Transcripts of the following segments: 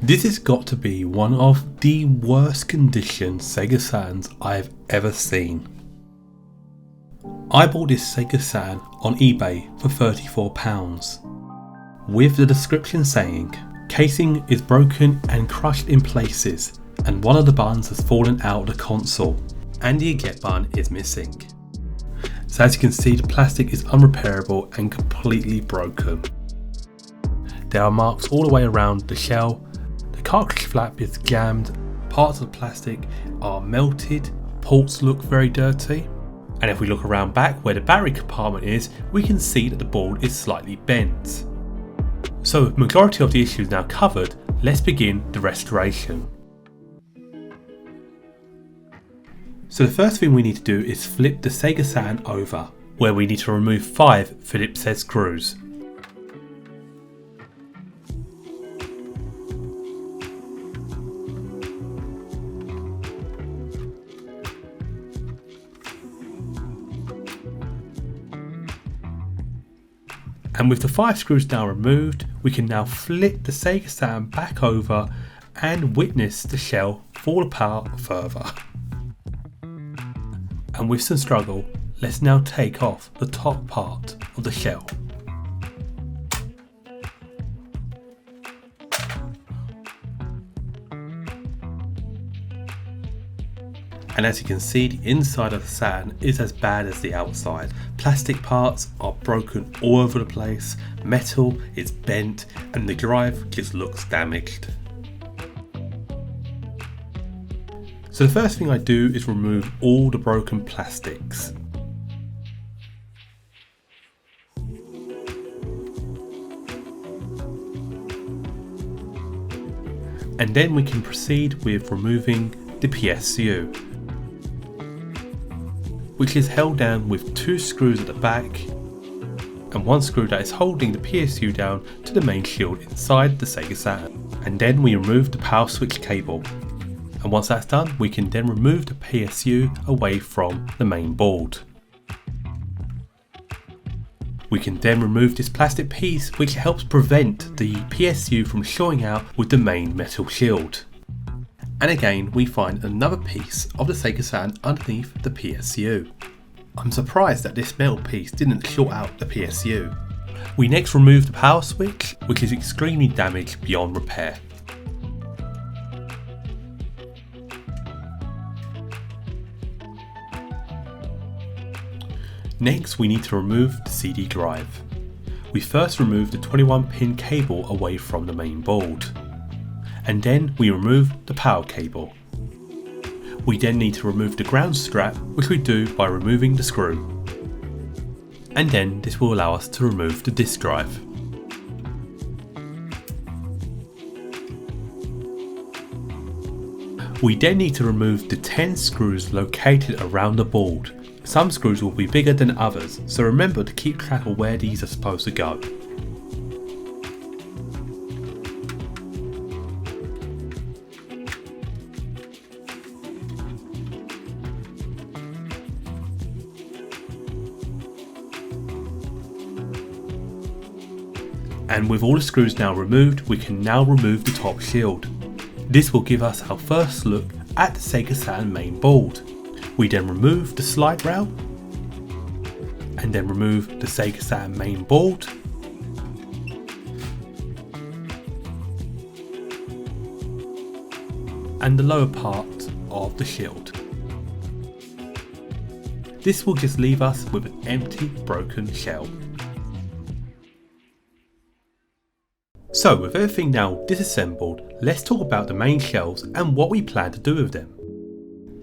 This has got to be one of the worst condition Sega Saturns I've ever seen. I bought this Sega Saturn on eBay for £34, with the description saying, casing is broken and crushed in places, and one of the buttons has fallen out of the console, and the eject button is missing. So as you can see, the plastic is unrepairable and completely broken. There are marks all the way around the shell, the cartridge flap is jammed, parts of the plastic are melted, ports look very dirty, and if we look around back where the battery compartment is, we can see that the board is slightly bent. So with the majority of the issues now covered, let's begin the restoration. So the first thing we need to do is flip the Sega Saturn over, where we need to remove 5 Phillips head screws. And with the 5 screws now removed, we can now flip the Sega Saturn back over and witness the shell fall apart further. And with some struggle, let's now take off the top part of the shell. And as you can see, the inside of the Saturn is as bad as the outside. Plastic parts are broken all over the place, metal is bent, and the drive just looks damaged. So the first thing I do is remove all the broken plastics. And then we can proceed with removing the PSU, which is held down with 2 screws at the back and 1 screw that is holding the PSU down to the main shield inside the Sega Saturn. And then we remove the power switch cable. And once that's done, we can then remove the PSU away from the main board. We can then remove this plastic piece, which helps prevent the PSU from showing out with the main metal shield. And again, we find another piece of the Sega Saturn underneath the PSU. I'm surprised that this metal piece didn't short out the PSU. We next remove the power switch, which is extremely damaged beyond repair. Next, we need to remove the CD drive. We first remove the 21-pin cable away from the main board, and then we remove the power cable. We then need to remove the ground strap, which we do by removing the screw, and then this will allow us to remove the disk drive. We then need to remove the 10 screws located around the board. Some screws will be bigger than others, so remember to keep track of where these are supposed to go. And with all the screws now removed, we can now remove the top shield. This will give us our first look at the Sega Saturn main board. We then remove the slide rail, and then remove the Sega Saturn main board, and the lower part of the shield. This will just leave us with an empty, broken shell. So with everything now disassembled, let's talk about the main shells and what we plan to do with them.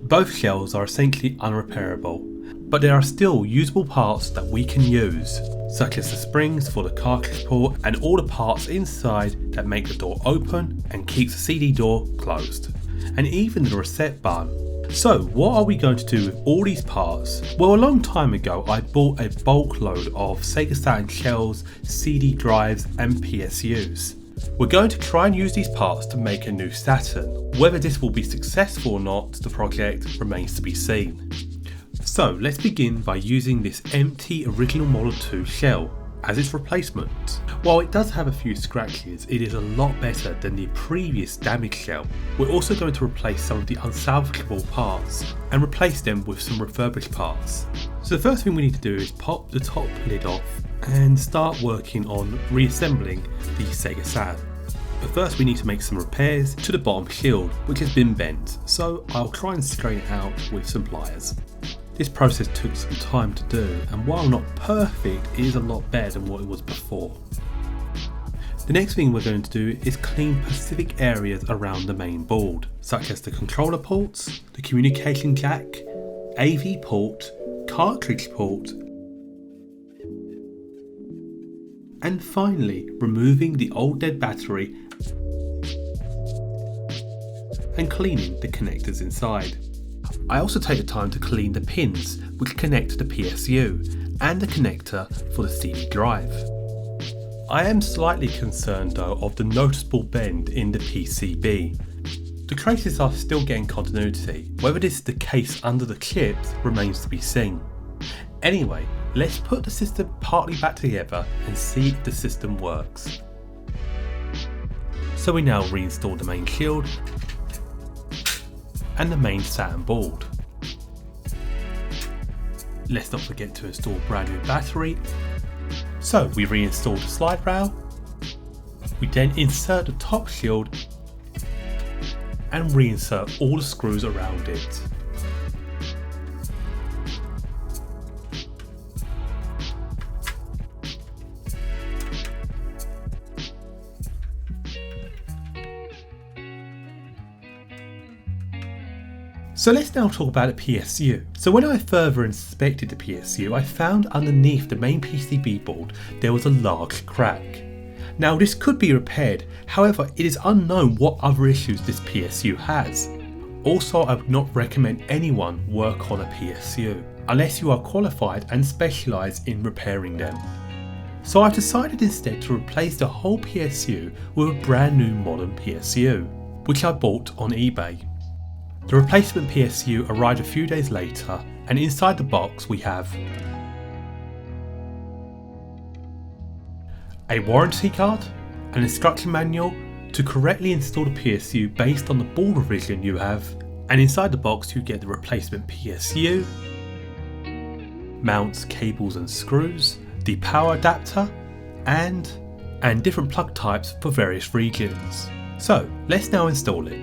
Both shells are essentially unrepairable, but there are still usable parts that we can use, such as the springs for the cartridge port and all the parts inside that make the door open and keeps the CD door closed, and even the reset button. So what are we going to do with all these parts? Well, a long time ago I bought a bulk load of Sega Saturn shells, CD drives and PSUs. We're going to try and use these parts to make a new Saturn. Whether this will be successful or not, the project remains to be seen. So let's begin by using this empty original Model 2 shell. as its replacement. While it does have a few scratches, it is a lot better than the previous damaged shell. We're also going to replace some of the unsalvageable parts and replace them with some refurbished parts. So the first thing we need to do is pop the top lid off and start working on reassembling the Sega Saturn. But first we need to make some repairs to the bottom shield, which has been bent, so I'll try and straighten it out with some pliers. This process took some time to do, and while not perfect, it is a lot better than what it was before. The next thing we're going to do is clean specific areas around the main board, such as the controller ports, the communication jack, AV port, cartridge port, and finally removing the old dead battery and cleaning the connectors inside. I also take the time to clean the pins which connect to the PSU and the connector for the CD drive. I am slightly concerned though of the noticeable bend in the PCB. The traces are still getting continuity. Whether this is the case under the chips remains to be seen. Anyway, let's put the system partly back together and see if the system works. So we now reinstall the main shield and the main Saturn board. Let's not forget to install a brand new battery. So we reinstall the slide rail, we then insert the top shield and reinsert all the screws around it. So let's now talk about the PSU. So when I further inspected the PSU, I found underneath the main PCB board there was a large crack. Now this could be repaired, however it is unknown what other issues this PSU has. Also, I would not recommend anyone work on a PSU unless you are qualified and specialise in repairing them. So I've decided instead to replace the whole PSU with a brand new modern PSU, which I bought on eBay. The replacement PSU arrived a few days later, and inside the box we have a warranty card, an instruction manual to correctly install the PSU based on the board revision you have, and inside the box you get the replacement PSU, mounts, cables and screws, the power adapter, and different plug types for various regions. So let's now install it.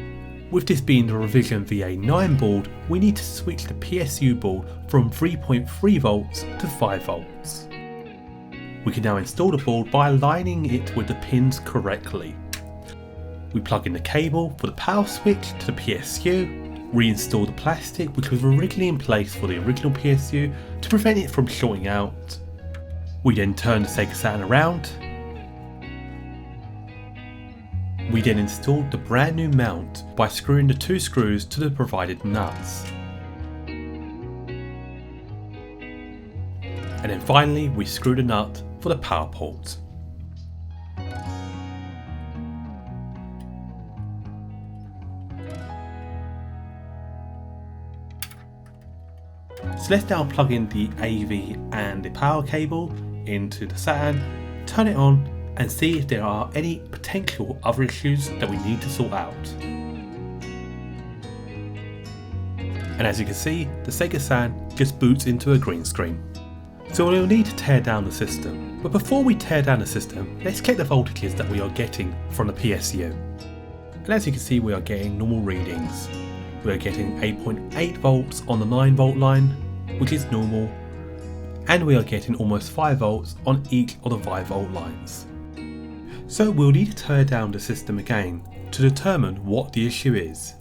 With this being the revision VA9 board, we need to switch the PSU board from 3.3 volts to 5 volts. We can now install the board by aligning it with the pins correctly. We plug in the cable for the power switch to the PSU, reinstall the plastic which was originally in place for the original PSU to prevent it from shorting out. We then turn the Sega Saturn around. We then installed the brand new mount by screwing the two screws to the provided nuts. And then finally we screw the nut for the power port. So let's now plug in the AV and the power cable into the Saturn, turn it on and see if there are any potential other issues that we need to sort out. And as you can see, the Sega Saturn just boots into a green screen. So we'll need to tear down the system. But before we tear down the system, let's check the voltages that we are getting from the PSU. And as you can see, we are getting normal readings. We are getting 8.8 volts on the 9 volt line, which is normal. And we are getting almost 5 volts on each of the 5 volt lines. So we'll need to tear down the system again to determine what the issue is.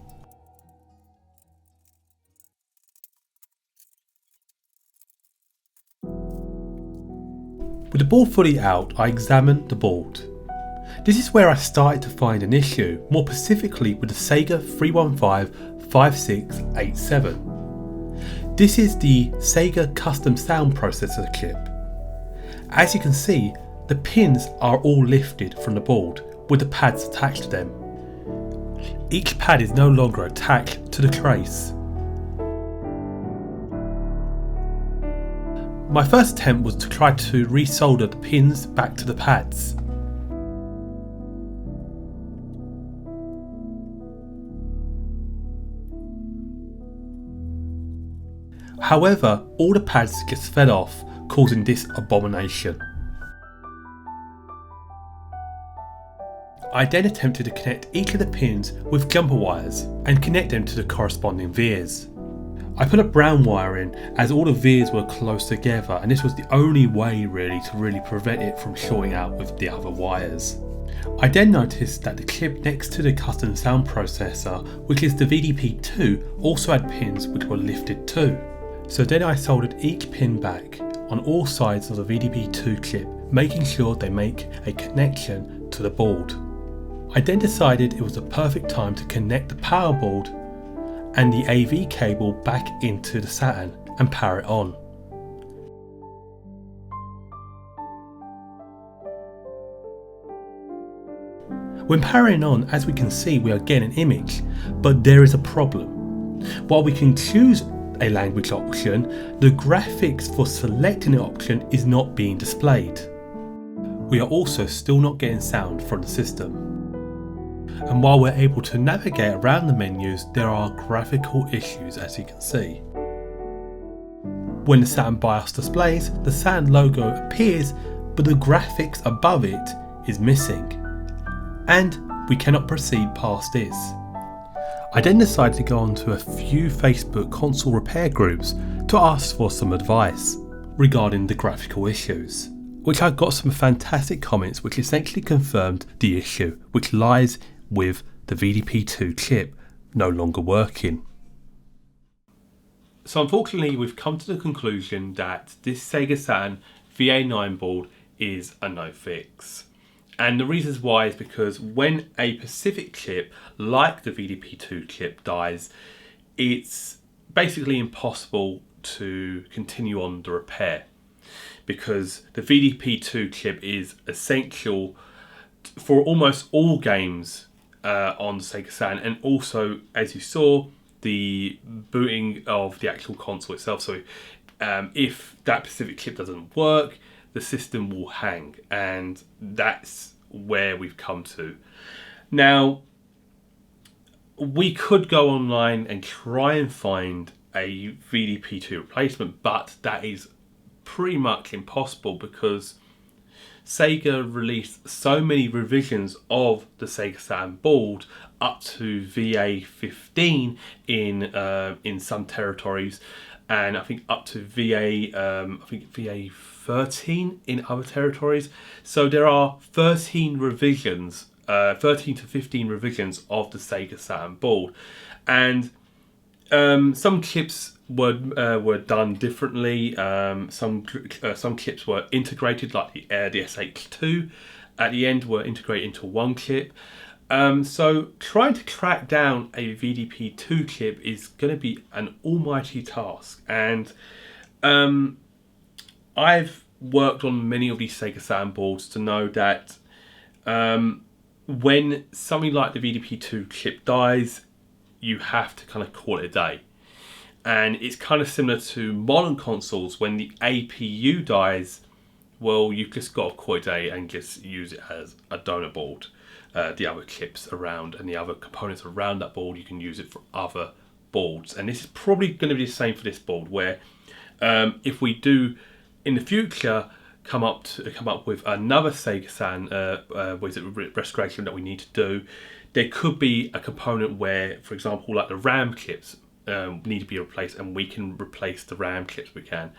With the board fully out, I examined the board. This is where I started to find an issue, more specifically with the Sega 315-5687. This is the Sega custom sound processor chip. As you can see, the pins are all lifted from the board with the pads attached to them. Each pad is no longer attached to the trace. My first attempt was to try to resolder the pins back to the pads. However, all the pads just fell off, causing this abomination. I then attempted to connect each of the pins with jumper wires and connect them to the corresponding vias. I put a brown wire in as all the vias were close together, and this was the only way really to prevent it from shorting out with the other wires. I then noticed that the chip next to the custom sound processor, which is the VDP2, also had pins which were lifted too. So then I soldered each pin back on all sides of the VDP2 chip, making sure they make a connection to the board. I then decided it was the perfect time to connect the power board and the AV cable back into the Saturn and power it on. When powering on, as we can see, we are getting an image, but there is a problem. While we can choose a language option, the graphics for selecting the option is not being displayed. We are also still not getting sound from the system. And while we're able to navigate around the menus, there are graphical issues, as you can see. When the Saturn BIOS displays, the Saturn logo appears, but the graphics above it is missing. And we cannot proceed past this. I then decided to go onto a few Facebook console repair groups to ask for some advice regarding the graphical issues, which I got some fantastic comments which essentially confirmed the issue, which lies with the VDP2 chip no longer working. So unfortunately we've come to the conclusion that this Sega Saturn VA9 board is a no fix. And the reasons why is because when a specific chip like the VDP2 chip dies, it's basically impossible to continue on the repair, because the VDP2 chip is essential for almost all games on the Sega Saturn, and also, as you saw, the booting of the actual console itself. So if that specific chip doesn't work, the system will hang, and that's where we've come to. Now, we could go online and try and find a VDP2 replacement, but that is pretty much impossible because Sega released so many revisions of the Sega Saturn board up to VA15 in some territories, and I think up to VA13 in other territories. So there are 13 revisions, 13 to 15 revisions of the Sega Saturn board, and some chips were done differently. Some chips were integrated, like the SH2 at the end were integrated into one chip. So trying to track down a VDP2 chip is going to be an almighty task, and I've worked on many of these Sega Saturn boards to know that when something like the VDP2 chip dies, you have to kind of call it a day. And it's kind of similar to modern consoles. When the APU dies, well, you've just got to call it a day and just use it as a donor board. The other chips around and the other components around that board, you can use it for other boards. And this is probably going to be the same for this board, where if we do in the future come up with another Sega Saturn restoration that we need to do, there could be a component where, for example, like the RAM chips need to be replaced, and we can replace the RAM chips. We can.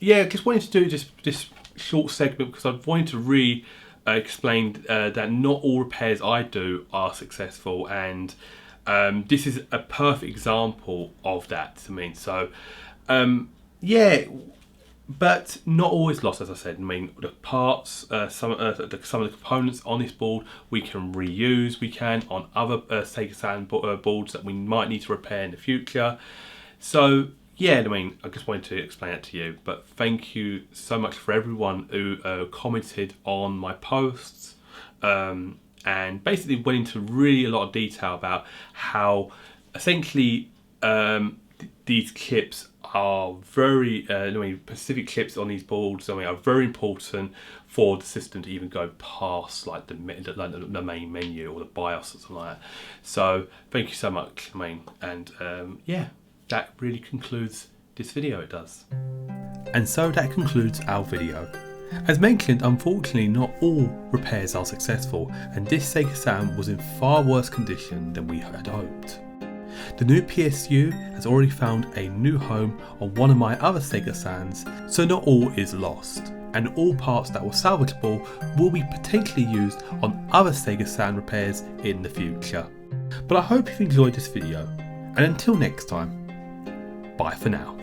Yeah, just wanted to do this short segment because I wanted to really explain that not all repairs I do are successful, and this is a perfect example of that. I mean, so yeah, but not always lost, as I said. I mean, the parts, some of the components on this board we can reuse. We can on other Sega Saturn boards that we might need to repair in the future. So yeah, I mean, I just wanted to explain that to you. But thank you so much for everyone who commented on my posts and basically went into really a lot of detail about how essentially the these clips are very, specific clips on these boards, are very important for the system to even go past like the main menu or the BIOS or something like that. So thank you so much, and yeah, that really concludes this video. It does. And so that concludes our video. As mentioned, unfortunately not all repairs are successful, and this Sega Saturn was in far worse condition than we had hoped. The new PSU has already found a new home on one of my other Sega Saturns, so not all is lost, and all parts that were salvageable will be potentially used on other Sega Saturn repairs in the future. But I hope you've enjoyed this video, and until next time, bye for now.